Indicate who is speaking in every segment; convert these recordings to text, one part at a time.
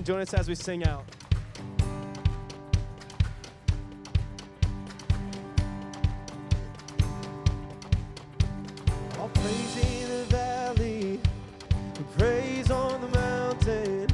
Speaker 1: Join us as we sing out. I'll praise in the valley, praise on the mountain.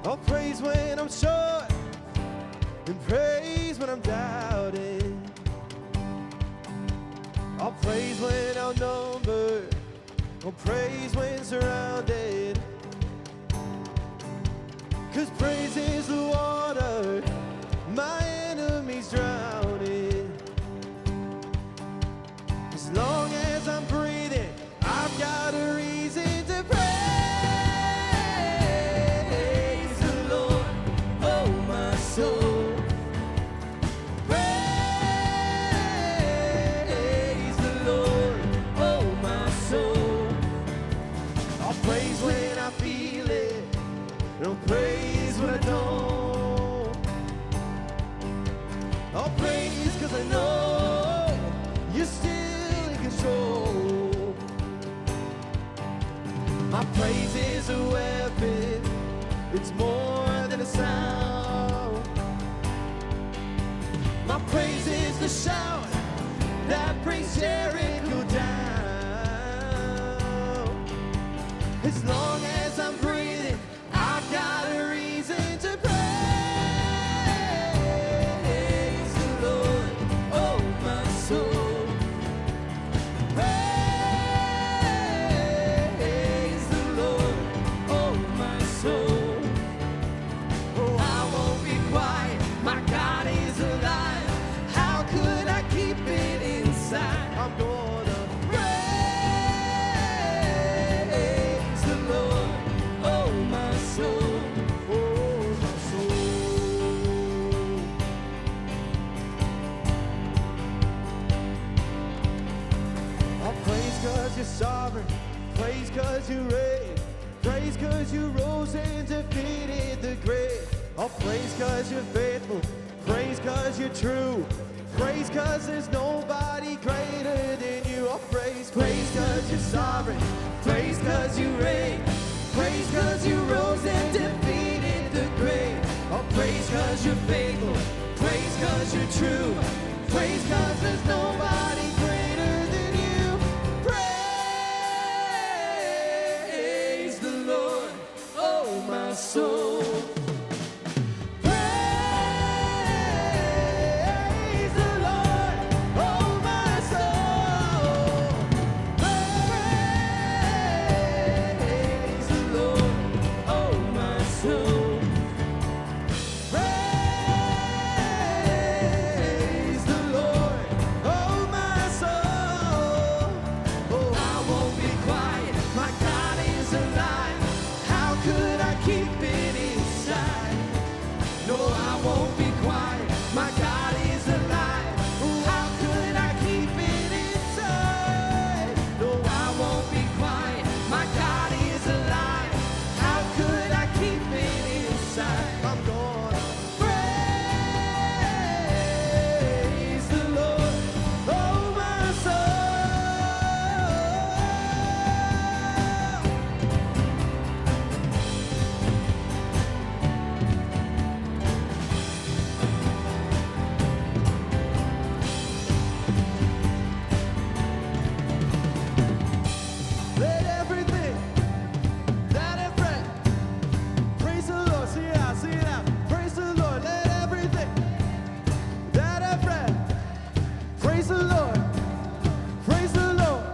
Speaker 1: I'll praise when I'm short, and praise when I'm doubting. I'll praise when outnumbered, I'll praise when surrounded. 'Cause praise is the water my enemies drowning. As long as I'm breathing, I've got a reason to praise the Lord, oh my soul. Praise the Lord, oh my soul. I'll praise when I feel it, and I'll praise when I don't. I'll praise 'cause I know you're still in control. My praise is a weapon, it's more than a sound. My praise is the shout that brings Jericho down. As long as I'm breathing, I've got a reason to praise the Lord, oh my soul. Praise the Lord, oh my soul. Oh, I won't be quiet, my God is alive. How could I keep it inside? I'm gonna praise the Lord, oh my soul, oh my soul. I'll praise 'cause you're sovereign, praise 'cause you reign, praise 'cause you rose and defeated the grave. I'll praise 'cause you're faithful, praise 'cause you're true, praise 'cause there's nobody greater than you. I'll praise 'cause you're sovereign, praise 'cause you reign, praise 'cause you rose and defeated the grave. I'll praise 'cause you're faithful, praise 'cause you're true, praise 'cause there's nobody greater than you. Praise the Lord, oh my soul. Praise the Lord, oh my soul. Praise the Lord, oh my soul. Praise the Lord, oh my soul. Oh, I won't be quiet, my God is alive. How could I keep it inside? No, I won't be quiet, my God is alive. How could I keep it inside? No, I won't be quiet, my God is alive. How could I keep it inside? I'm gonna praise the Lord, oh my soul. Let everything that have breath praise the Lord. Sing it out, sing it out. Praise the Lord. Let everything that have breath praise the Lord. Praise the Lord.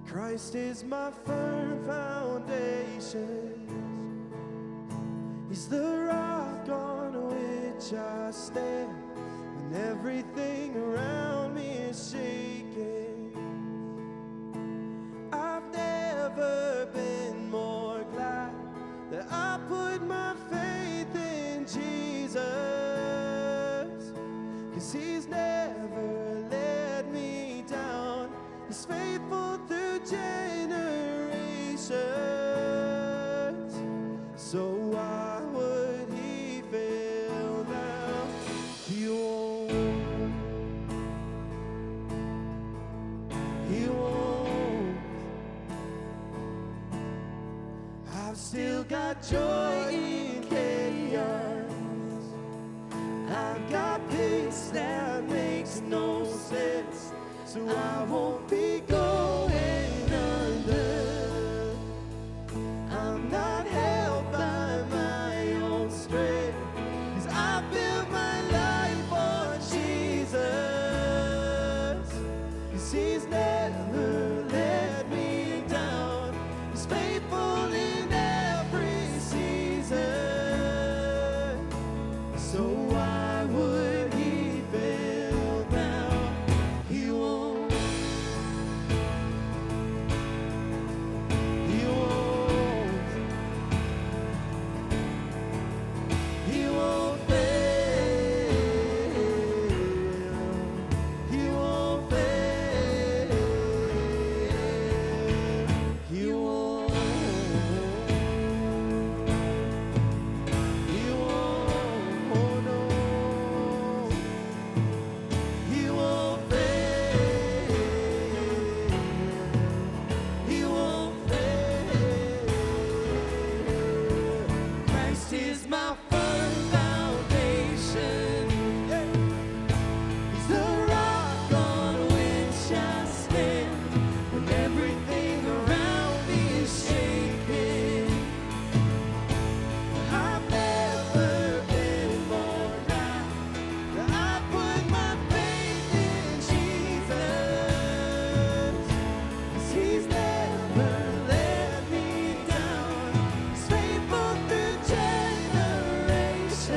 Speaker 1: Christ is my firm foundation. He's the rock on which I stand when everything around me is shaking. I've never been more glad that I put my faith in Jesus, 'cause he's never let me down. He's faithful through generations. So I joy in chaos. I've got peace that makes no sense, so I won't be going under. I'm not held by my own strength, 'cause I built my life on Jesus. 'Cause He's never let me down. He's faithful in every season. So why would He fail now? He won't. He won't. He won't fail. He won't fail. He won't. He won't. Oh no. He won't fail. He won't fail. Christ is my firm foundation. He's the rock on which I stand when everything around me is shaking. I've never been more glad that I put my faith in Jesus. 'Cause He's never let me down. He's faithful through generations.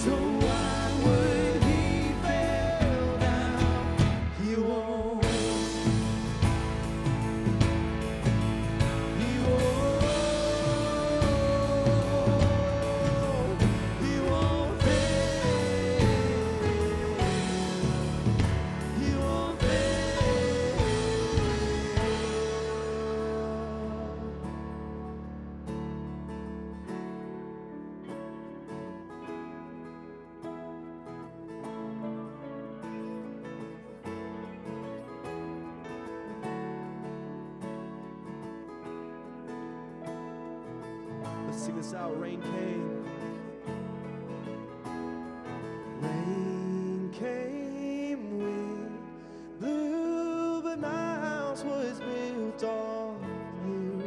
Speaker 1: So why would He fail now? He won't. He won't. He won't fail. He won't Let's sing this out. Rain came. Rain came, wind blew, but my house was built on you.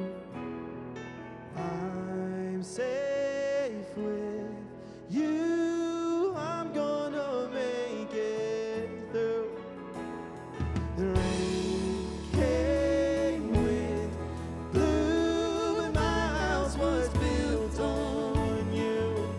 Speaker 1: I'm safe with you. I'm gonna make it through. The rain came, wind blew, and my house was built on you.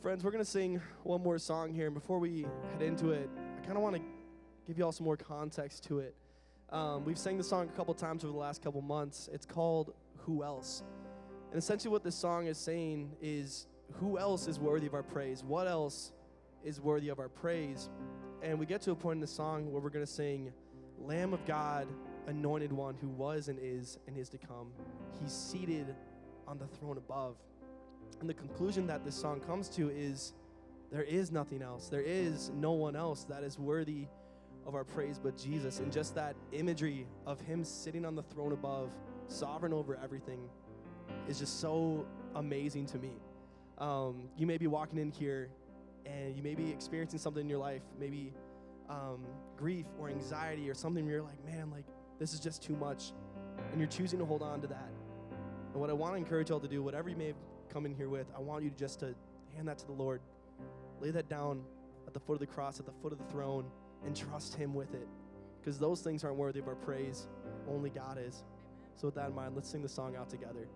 Speaker 2: friends, we're going to sing one more song here. And before we head into it, I kind of want to give you all some more context to it. We've sang the song a couple times over the last couple months. It's called Who Else? And essentially what this song is saying is, who else is worthy of our praise? What else is worthy of our praise? And we get to a point in the song where we're going to sing, Lamb of God, Anointed One, who was and is to come. He's seated on the throne above. And the conclusion that this song comes to is, there is nothing else. There is no one else that is worthy of our praise but Jesus. And just that imagery of him sitting on the throne above, sovereign over everything, is just so amazing to me. You may be walking in here and you may be experiencing something in your life, maybe grief or anxiety or something where you're like, man, like this is just too much. And you're choosing to hold on to that. And what I want to encourage y'all to do, whatever you may have come in here with, I want you just to hand that to the Lord. Lay that down at the foot of the cross, at the foot of the throne, and trust him with it. Because those things aren't worthy of our praise. Only God is. So with that in mind, let's sing the song out together.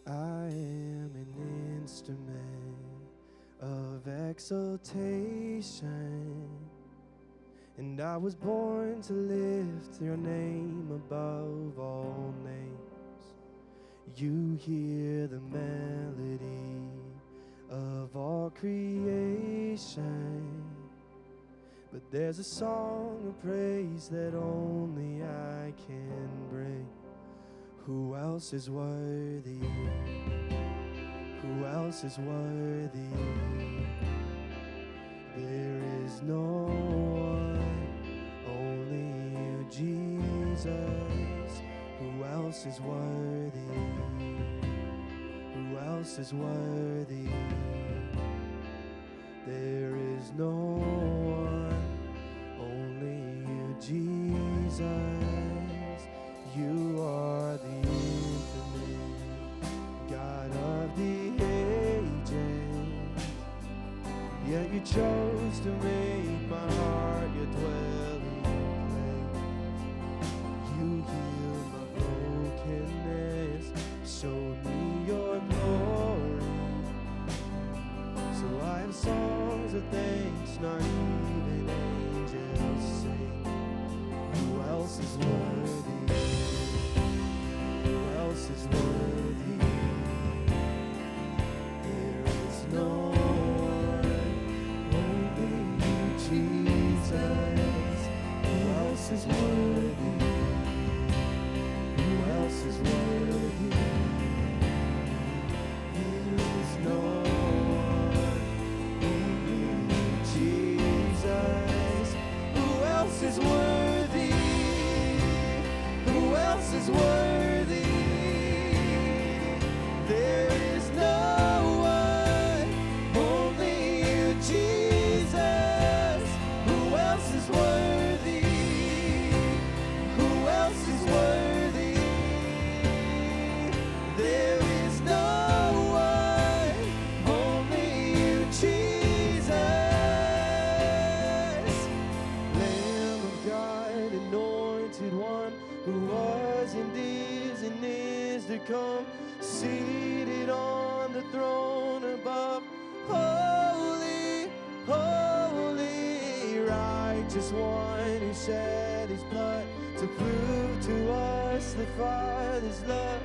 Speaker 2: I am an instrument of exaltation, and I was born to lift your name above all names. You hear the melody of all creation, but there's a song of praise that only I can bring. Who else is worthy? Who else is worthy? There is no one, only you, Jesus. Who else is worthy? Who else is worthy? There is no one, only you, Jesus. You are the infinite God of the ages, yet you chose to make my heart your dwelling place. You healed my brokenness, showed me your glory. So I have songs of thanks, not even angels sing. Who else is worthy? Who else is worthy? There is no one, only you, Jesus. Who else is worthy? Who else is worthy? There is no one, only you, Jesus. Who else is worthy? Who else is worthy? There is no one, only you, Jesus. Who else is worthy? Who else is worthy? There is no one, only you, Jesus. Lamb of God, anointed one, who was and is to come, seated on the throne above. Holy, holy, righteous one who shed his blood to prove to us the Father's love.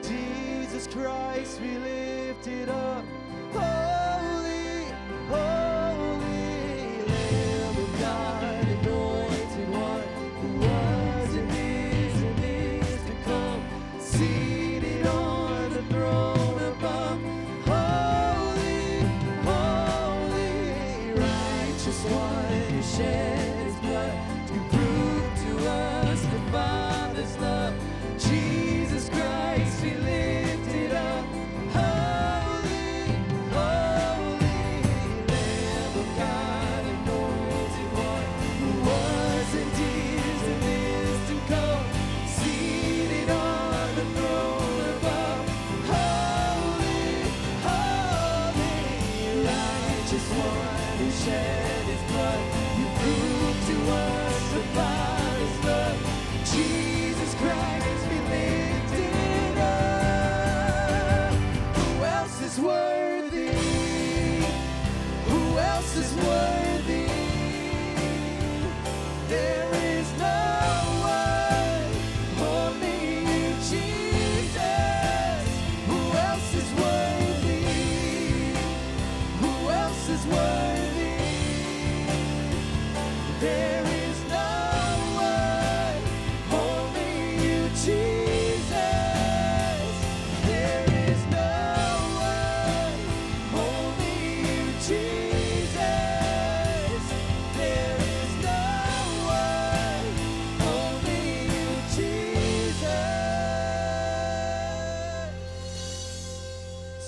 Speaker 2: Jesus Christ be lifted up. Holy, holy, Lamb of God, anointed one, who was and is to come, seated on the throne above. Holy, holy, righteous one who shed his blood to prove to us the Father's love. Jesus Christ be lifted up. Holy, holy.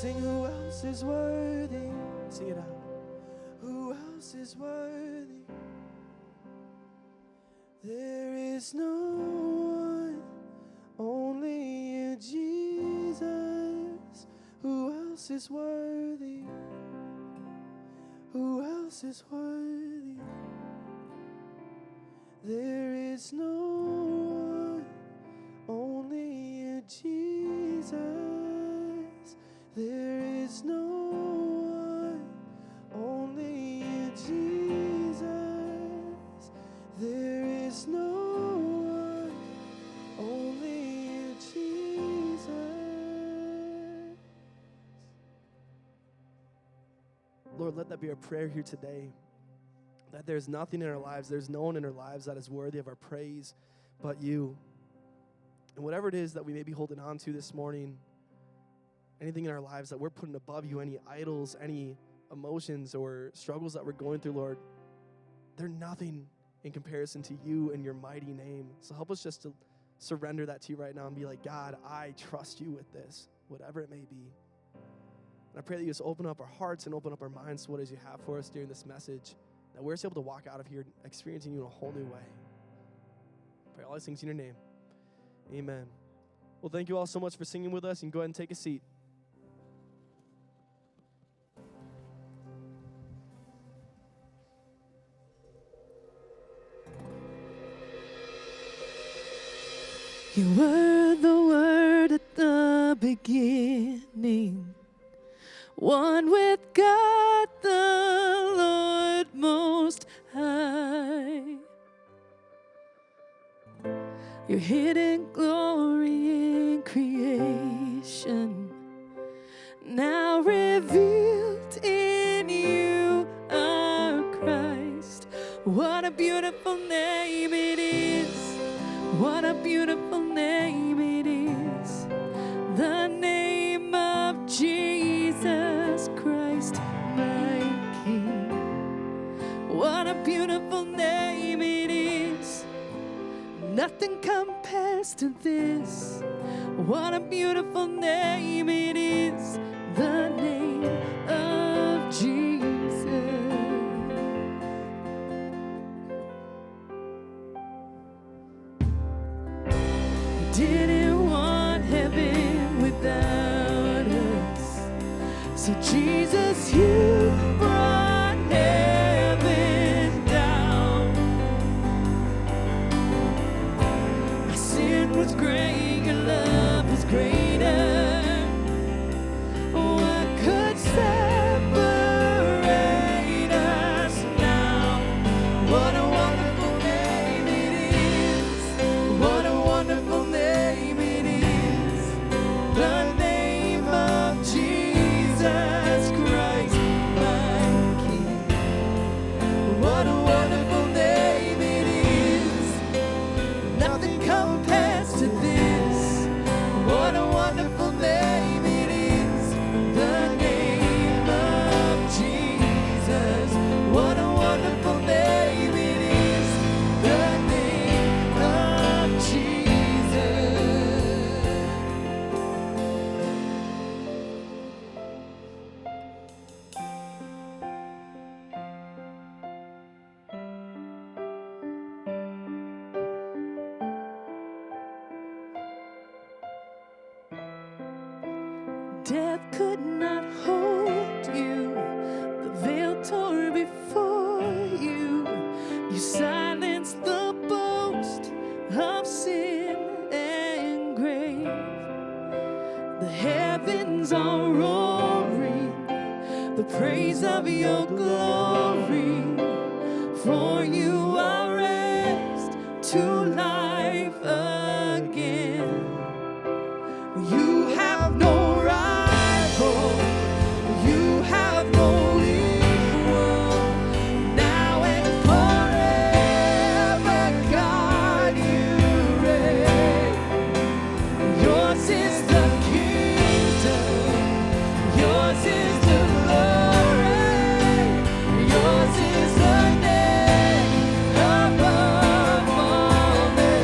Speaker 2: Sing, who else is worthy? Sing it out. Who else is worthy? There is no one, only you, Jesus. Who else is worthy? Who else is worthy? There is no one, only you, Jesus. There is no one, only you, Jesus. There is no one, only you, Jesus. Lord, let that be our prayer here today, that there's nothing in our lives, there's no one in our lives that is worthy of our praise but you. And whatever it is that we may be holding on to this morning, anything in our lives that we're putting above you, any idols, any emotions or struggles that we're going through, Lord, they're nothing in comparison to you and your mighty name. So help us just to surrender that to you right now and be like, God, I trust you with this, whatever it may be. And I pray that you just open up our hearts and open up our minds to what it is you have for us during this message, that we're just able to walk out of here experiencing you in a whole new way. I pray all these things in your name. Amen. Well, thank you all so much for singing with us. You can go ahead and take a seat.
Speaker 3: You were the Word at the beginning, one with God the Lord Most High. Your hidden glory in creation, now revealed in you are Christ. What a beautiful name it is. What a beautiful name it is. The name of Jesus Christ, my King. What a beautiful name it is. Nothing compares to this. What a beautiful name it is. The name of Jesus. Didn't want heaven without us. So Jesus, you brought heaven down. My sin was great, your love was greater. What could separate us now? What a wonderful name it is. What a wonderful name it is. The name of Jesus Christ, my King. What a wonderful name it is. Nothing compares to this. What a wonderful name it is. The name of Jesus. What a wonderful name it is. The name of Jesus. Death could not hold you. The veil tore before you. You silenced the boast of sin and grave. The heavens are roaring the praise of your glory. For you are raised to life again. You have no rival. You have no equal. Now and forever, God, you reign. Yours is the kingdom. Yours is the glory. Yours is the name above all names.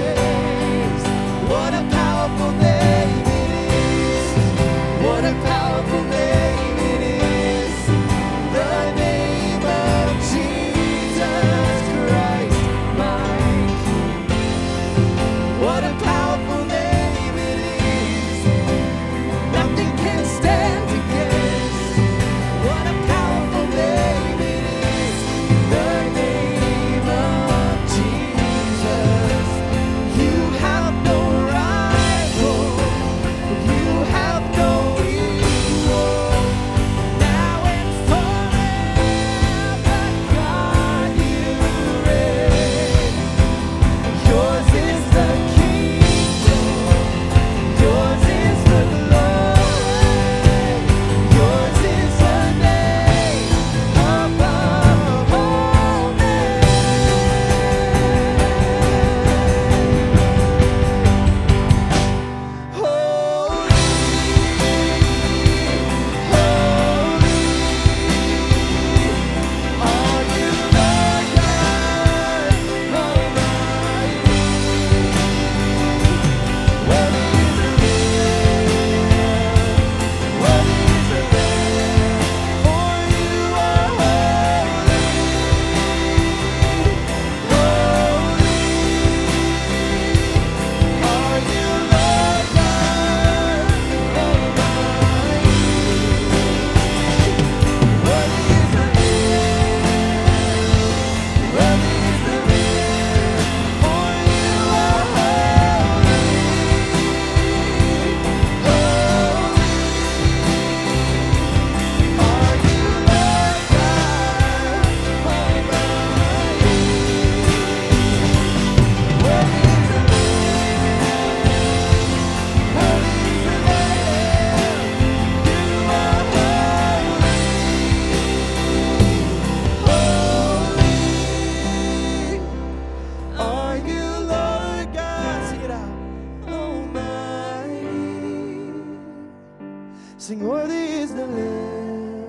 Speaker 1: Sing, worthy is the Lamb.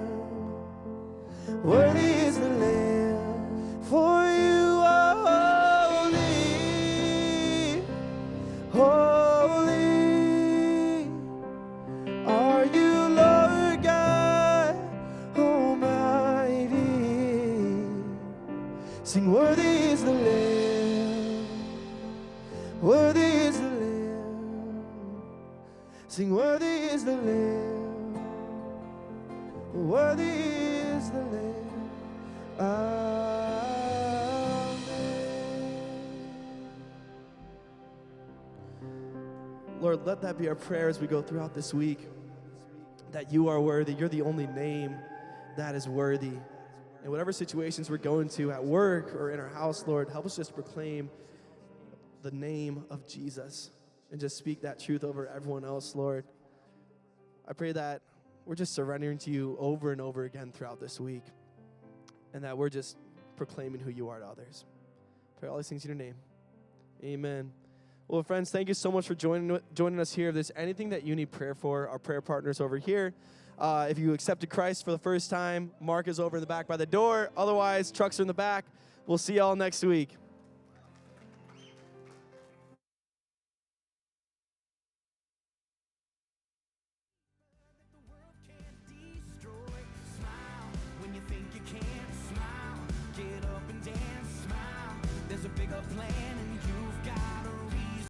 Speaker 1: Worthy is the Lamb. For you are holy. Holy are you, Lord God Almighty. Sing, worthy is the Lamb. Worthy is the Lamb. Sing, worthy is the Lamb. Worthy is the Lamb. Amen.
Speaker 2: Lord, let that be our prayer as we go throughout this week, that you are worthy. You're the only name that is worthy. In whatever situations we're going to at work or in our house, Lord, help us just proclaim the name of Jesus and just speak that truth over everyone else, Lord. I pray that we're just surrendering to you over and over again throughout this week, and that we're just proclaiming who you are to others. Pray all these things in your name. Amen. Well, friends, thank you so much for joining us here. If there's anything that you need prayer for, our prayer partners over here. If you accepted Christ for the first time, Mark is over in the back by the door. Otherwise, trucks are in the back. We'll see y'all next week.
Speaker 3: There's a bigger plan and you